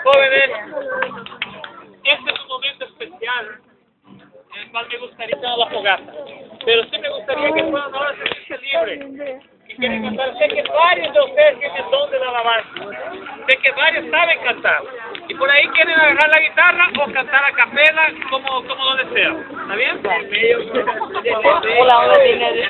Jóvenes, este es un momento especial en el cual me gustaría estar a la fogata, pero sí me gustaría que fueran ahora sentirse libre. Y quieren cantar, sé que varios de ustedes tienen don de la alabanza, sé que varios saben cantar, y por ahí quieren agarrar la guitarra o cantar a capela como lo desean. ¿Está bien? Hola, hola, Dinero.